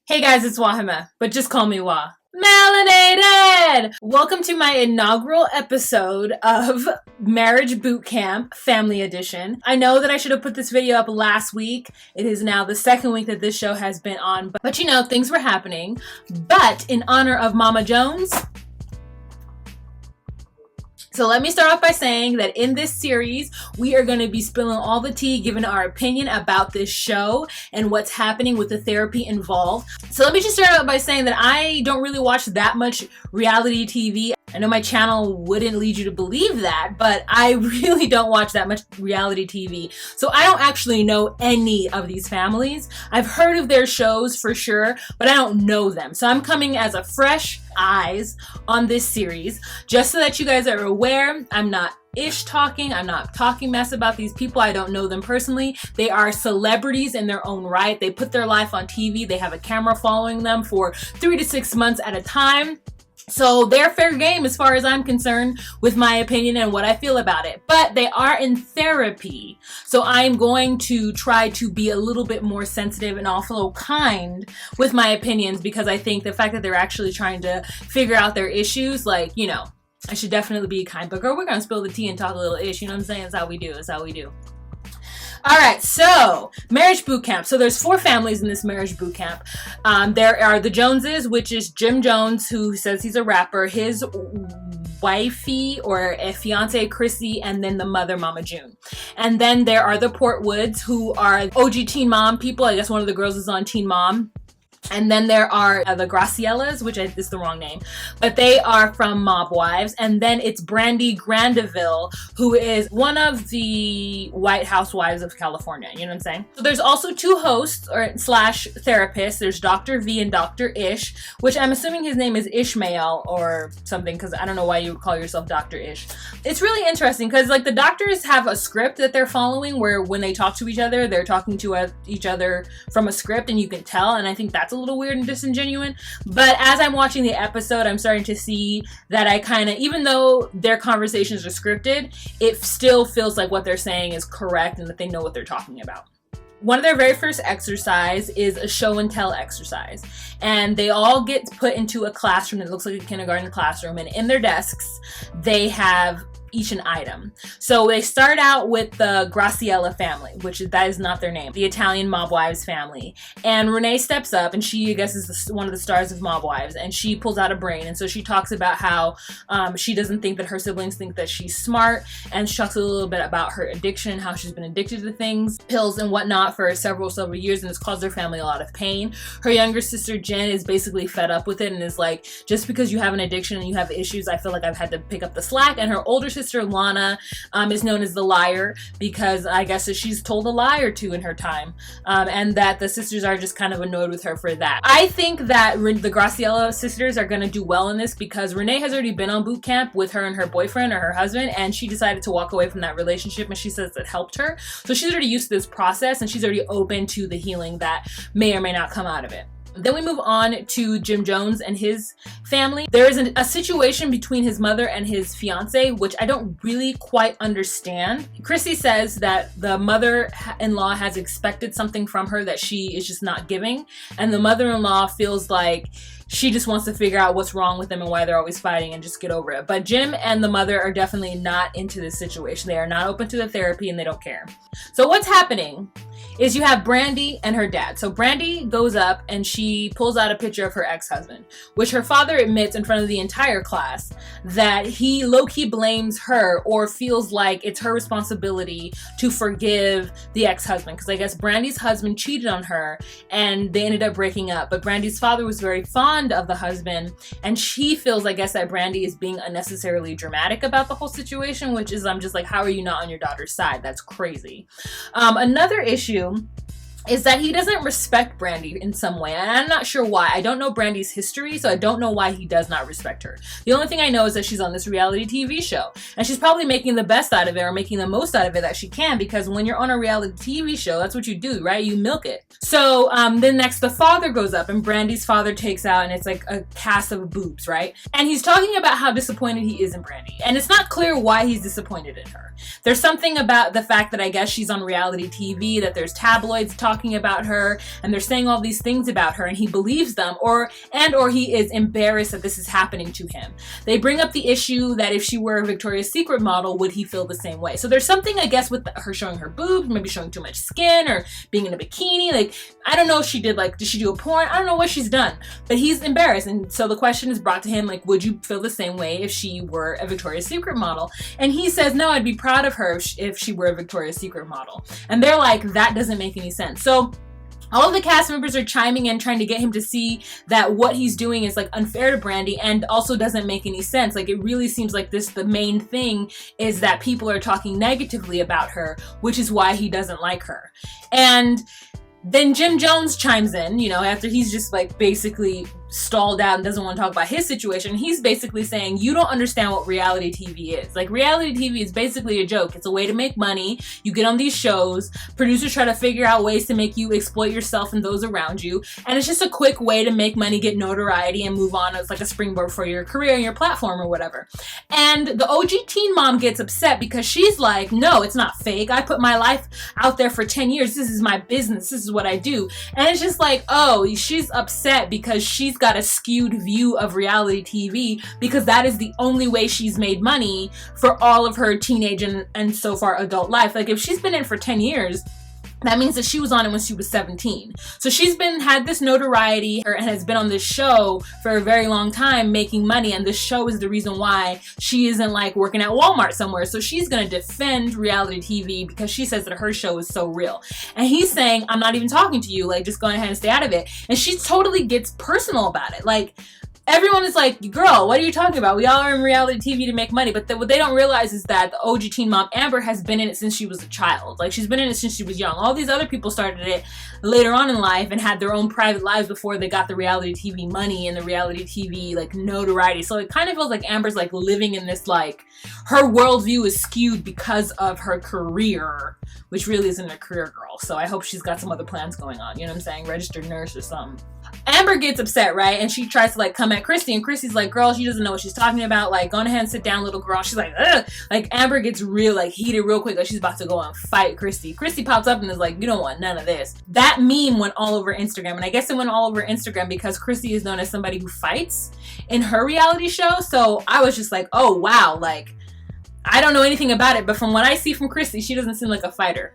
Hey guys, it's Wahima, but just call me Wah. Melanated! Welcome to my inaugural episode of Marriage Boot Camp Family Edition. I know that I should have put this video up last week. It is now the second week that this show has been on, but you know, things were happening. But in honor of Mama Jones, so let me start off by saying that in this series, we are going to be spilling all the tea, giving our opinion about this show and what's happening with the therapy involved. So let me just start out by saying that I don't really watch that much reality TV. I know my channel wouldn't lead you to believe that, but I really don't watch that much reality TV. So I don't actually know any of these families. I've heard of their shows for sure, but I don't know them. So I'm coming as a fresh eyes on this series, just so that you guys are aware. I'm not talking. I'm not talking mess about these people. I don't know them personally. They are celebrities in their own right. They put their life on TV. They have a camera following them for 3 to 6 months at a time. So they're fair game as far as I'm concerned with my opinion and what I feel about it. But they are in therapy. So I'm going to try to be a little bit more sensitive and also kind with my opinions, because I think the fact that they're actually trying to figure out their issues, like, you know, I should definitely be kind. But girl, we're going to spill the tea and talk a little ish. You know what I'm saying? That's how we do. That's how we do. All right, so marriage boot camp. So there's 4 families in this marriage boot camp. There are the Joneses, which is Jim Jones, who says he's a rapper, his wifey or a fiance, Chrissy, and then the mother, Mama June. And then there are the Portwoods, who are OG Teen Mom people. I guess one of the girls is on Teen Mom. And then there are the Graciellas, which is the wrong name, but they are from Mob Wives. And then it's Brandy Grandeville, who is one of the White Housewives of California. You know what I'm saying? So there's also 2 hosts or slash therapists. There's Dr. V and Dr. Ish, which I'm assuming his name is Ishmael or something, because I don't know why you would call yourself Dr. Ish. It's really interesting because like the doctors have a script that they're following where when they talk to each other, they're talking to each other from a script, and you can tell. And I think that's a little weird and disingenuous, but as I'm watching the episode, I'm starting to see that I kind of, even though their conversations are scripted, it still feels like what they're saying is correct and that they know what they're talking about. One of their very first exercise is a show and tell exercise, and they all get put into a classroom that looks like a kindergarten classroom, and in their desks they have each an item. So they start out with the Graciella family, that is not their name, the Italian Mob Wives family. And Renee steps up, and she, I guess, is one of the stars of Mob Wives, and she pulls out a brain. And so she talks about how she doesn't think that her siblings think that she's smart, and she talks a little bit about her addiction, how she's been addicted to things, pills and whatnot for several years, and it's caused their family a lot of pain. Her younger sister Jen is basically fed up with it and is like, just because you have an addiction and you have issues, I feel like I've had to pick up the slack. And her older sister Lana is known as the liar, because I guess that she's told a lie or two in her time, and that the sisters are just kind of annoyed with her for that. I think that the Graciella sisters are going to do well in this, because Renee has already been on boot camp with her and her boyfriend or her husband, and she decided to walk away from that relationship, and she says it helped her. So she's already used to this process, and she's already open to the healing that may or may not come out of it. Then we move on to Jim Jones and his family. There is a situation between his mother and his fiance, which I don't really quite understand. Chrissy says that the mother-in-law has expected something from her that she is just not giving, and the mother-in-law feels like she just wants to figure out what's wrong with them and why they're always fighting and just get over it. But Jim and the mother are definitely not into this situation. They are not open to the therapy, and they don't care. So what's happening is you have Brandy and her dad. So Brandy goes up and she pulls out a picture of her ex-husband, which her father admits in front of the entire class that he low-key blames her, or feels like it's her responsibility to forgive the ex-husband, because I guess Brandy's husband cheated on her and they ended up breaking up. But Brandy's father was very fond of the husband, and she feels, I guess, that Brandy is being unnecessarily dramatic about the whole situation, which is, I'm just like, how are you not on your daughter's side? That's crazy. Another issue is that he doesn't respect Brandy in some way, and I'm not sure why. I don't know Brandy's history, so I don't know why he does not respect her. The only thing I know is that she's on this reality TV show, and she's probably making the best out of it, or making the most out of it that she can, because when you're on a reality TV show, that's what you do, right? You milk it. So then next, the father goes up, and Brandy's father takes out, and it's like a cast of boobs, right? And he's talking about how disappointed he is in Brandy, and it's not clear why he's disappointed in her. There's something about the fact that I guess she's on reality TV, that there's tabloids talking talking about her and they're saying all these things about her and he believes them, or he is embarrassed that this is happening to him. They bring up the issue that if she were a Victoria's Secret model, would he feel the same way? So there's something, I guess, with her showing her boobs, maybe showing too much skin or being in a bikini. Like, I don't know if she did, like, did she do a porn? I don't know what she's done, but he's embarrassed. And so the question is brought to him, like, would you feel the same way if she were a Victoria's Secret model? And he says, no, I'd be proud of her if she were a Victoria's Secret model. And they're like, that doesn't make any sense. So all of the cast members are chiming in, trying to get him to see that what he's doing is like unfair to Brandi and also doesn't make any sense. Like, it really seems like the main thing is that people are talking negatively about her, which is why he doesn't like her. And then Jim Jones chimes in, you know, after he's just like basically stalled out and doesn't want to talk about his situation. He's basically saying, you don't understand what reality TV is. Like, reality TV is basically a joke. It's a way to make money. You get on these shows, producers try to figure out ways to make you exploit yourself and those around you, and it's just a quick way to make money, get notoriety, and move on. It's like a springboard for your career and your platform or whatever. And the OG teen mom gets upset because she's like, no, it's not fake. I put my life out there for 10 years. This is my business. This is what I do. And it's just like, oh, she's upset because she's got a skewed view of reality TV because that is the only way she's made money for all of her teenage and so far adult life. Like, if she's been in for 10 years, that means that she was on it when she was 17. So she's had this notoriety and has been on this show for a very long time making money, and this show is the reason why she isn't like working at Walmart somewhere. So she's gonna defend reality TV because she says that her show is so real. And he's saying, I'm not even talking to you, like, just go ahead and stay out of it. And she totally gets personal about it. Like, everyone is like, girl, what are you talking about? We all are in reality TV to make money. But what they don't realize is that the OG teen mom, Amber, has been in it since she was a child. Like, she's been in it since she was young. All these other people started it later on in life and had their own private lives before they got the reality TV money and the reality TV, like, notoriety. So it kind of feels like Amber's, like, living in this, like, her worldview is skewed because of her career, which really isn't a career, girl. So I hope she's got some other plans going on. You know what I'm saying? Registered nurse or something. Amber gets upset, right? And she tries to, like, come at Christy, and Christy's like, girl, she doesn't know what she's talking about. Like, go ahead and sit down, little girl. She's like, ugh. Like, Amber gets real, like, heated real quick. Like, she's about to go and fight Christy. Christy pops up and is like, you don't want none of this. That meme went all over Instagram. And I guess it went all over Instagram because Christy is known as somebody who fights in her reality show. So I was just like, oh, wow. Like, I don't know anything about it, but from what I see from Christy, she doesn't seem like a fighter.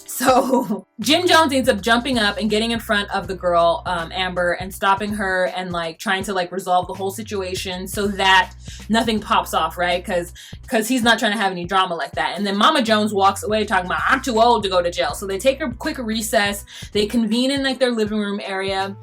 So Jim Jones ends up jumping up and getting in front of the girl, Amber, and stopping her and, like, trying to, like, resolve the whole situation so that nothing pops off, right? Because he's not trying to have any drama like that. And then Mama Jones walks away talking about, I'm too old to go to jail. So they take a quick recess. They convene in, like, their living room area.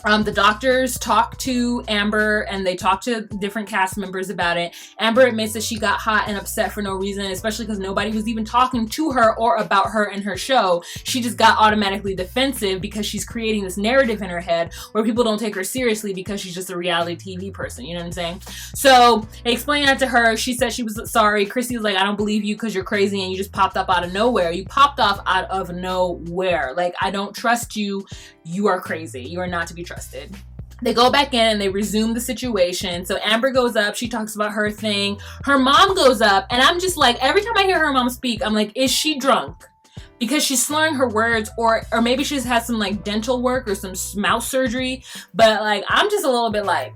The doctors talk to Amber and they talk to different cast members about it. Amber admits that she got hot and upset for no reason, especially because nobody was even talking to her or about her in her show. She just got automatically defensive because she's creating this narrative in her head where people don't take her seriously because she's just a reality TV person. You know what I'm saying? So they explained that to her. She said she was sorry. Chrissy was like, I don't believe you because you're crazy and you just popped up out of nowhere. You popped off out of nowhere. Like, I don't trust you. You are crazy. You are not to be trusted. They go back in and they resume the situation. So Amber goes up. She talks about her thing. Her mom goes up. And I'm just like, every time I hear her mom speak, I'm like, is she drunk? Because she's slurring her words, or maybe she's had some, like, dental work or some mouth surgery. But, like, I'm just a little bit like,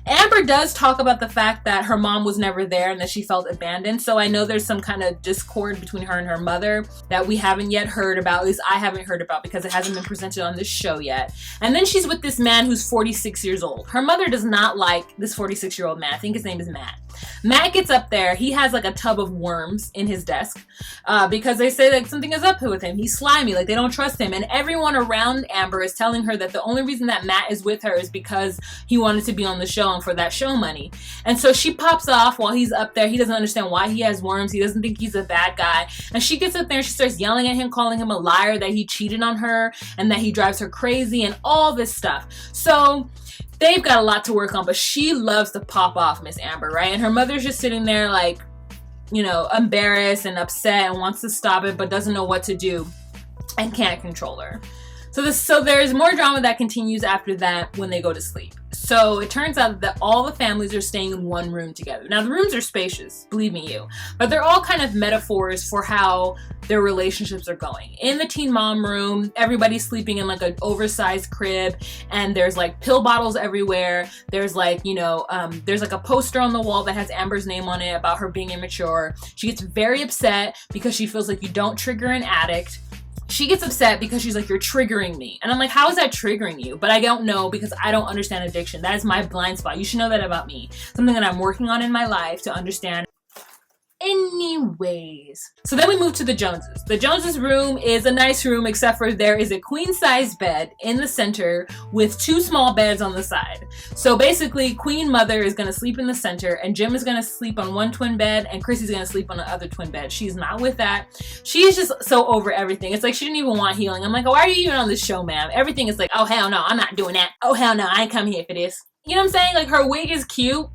Amber does talk about the fact that her mom was never there and that she felt abandoned. So I know there's some kind of discord between her and her mother that we haven't yet heard about. At least I haven't heard about because it hasn't been presented on this show yet. And then she's with this man who's 46 years old. Her mother does not like this 46-year-old man. I think his name is Matt. Matt gets up there. He has, like, a tub of worms in his desk because they say, like, something is up with him. He's slimy. Like, they don't trust him. And everyone around Amber is telling her that the only reason that Matt is with her is because he wanted to be on the show and for that show money. And so she pops off while he's up there. He doesn't understand why he has worms. He doesn't think he's a bad guy. And she gets up there and she starts yelling at him, calling him a liar, that he cheated on her and that he drives her crazy and all this stuff. So they've got a lot to work on, but she loves to pop off Miss Amber, right? And her mother's just sitting there, like, you know, embarrassed and upset and wants to stop it, but doesn't know what to do and can't control her. So there's more drama that continues after that when they go to sleep. So it turns out that all the families are staying in one room together. Now the rooms are spacious, believe me you, but they're all kind of metaphors for how their relationships are going. In the teen mom room, everybody's sleeping in like an oversized crib, and there's like pill bottles everywhere. There's like, you know, there's like a poster on the wall that has Amber's name on it about her being immature. She gets very upset because she feels like you don't trigger an addict. She gets upset because she's like, you're triggering me. And I'm like, how is that triggering you? But I don't know, because I don't understand addiction. That is my blind spot. You should know that about me. Something that I'm working on in my life to understand. Anyways, so then we move to the Joneses. The Joneses room is a nice room, except for there is a queen size bed in the center with 2 small beds on the side. So basically, Queen Mother is gonna sleep in the center, and Jim is gonna sleep on one twin bed, and Chrissy's gonna sleep on the other twin bed. She's not with that. She is just so over everything. It's like she didn't even want healing. I'm like, why are you even on this show, ma'am? Everything is like, oh hell no, I'm not doing that. Oh hell no, I ain't come here for this. You know what I'm saying? Like, her wig is cute.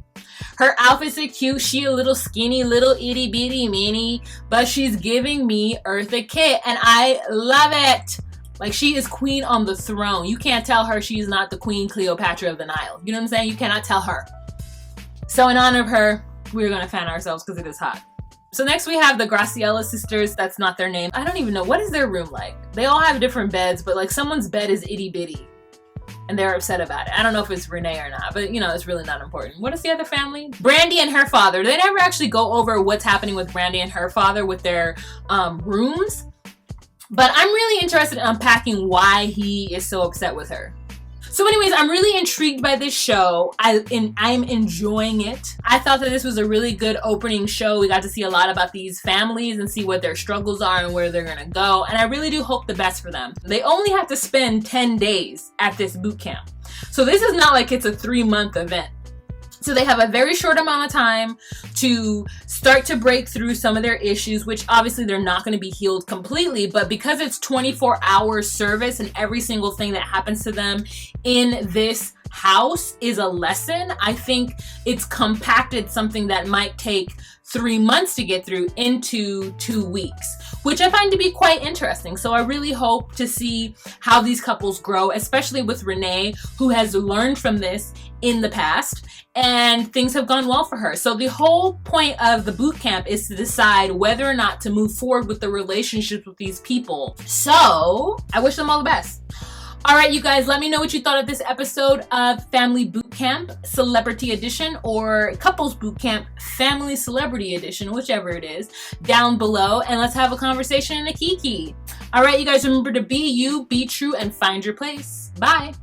Her outfits are cute. She a little skinny, little itty bitty mini, but she's giving me Eartha Kitt, and I love it. Like, she is queen on the throne. You can't tell her she's not the Queen Cleopatra of the Nile. You know what I'm saying? You cannot tell her. So in honor of her, we're gonna fan ourselves because it is hot. So next we have the Graciela sisters. That's not their name. I don't even know. What is their room like? They all have different beds, but like someone's bed is itty bitty, and they're upset about it. I don't know if it's Renee or not, but you know, it's really not important. What is the other family? Brandy and her father. They never actually go over what's happening with Brandy and her father with their rooms, but I'm really interested in unpacking why he is so upset with her. So anyways, I'm really intrigued by this show. I'm enjoying it. I thought that this was a really good opening show. We got to see a lot about these families and see what their struggles are and where they're gonna go. And I really do hope the best for them. They only have to spend 10 days at this boot camp. So this is not like it's a 3-month event. So they have a very short amount of time to start to break through some of their issues, which obviously they're not going to be healed completely, but because it's 24-hour service and every single thing that happens to them in this house is a lesson, I think it's compacted something that might take 3 months to get through into 2 weeks, which I find to be quite interesting. So I really hope to see how these couples grow, especially with Renee, who has learned from this in the past, and things have gone well for her. So the whole point of the boot camp is to decide whether or not to move forward with the relationships with these people. So I wish them all the best. All right, you guys, let me know what you thought of this episode of Family Boot Camp Celebrity Edition, or Couples Boot Camp Family Celebrity Edition, whichever it is, down below, and let's have a conversation in a kiki. All right, you guys, remember to be you, be true, and find your place. Bye.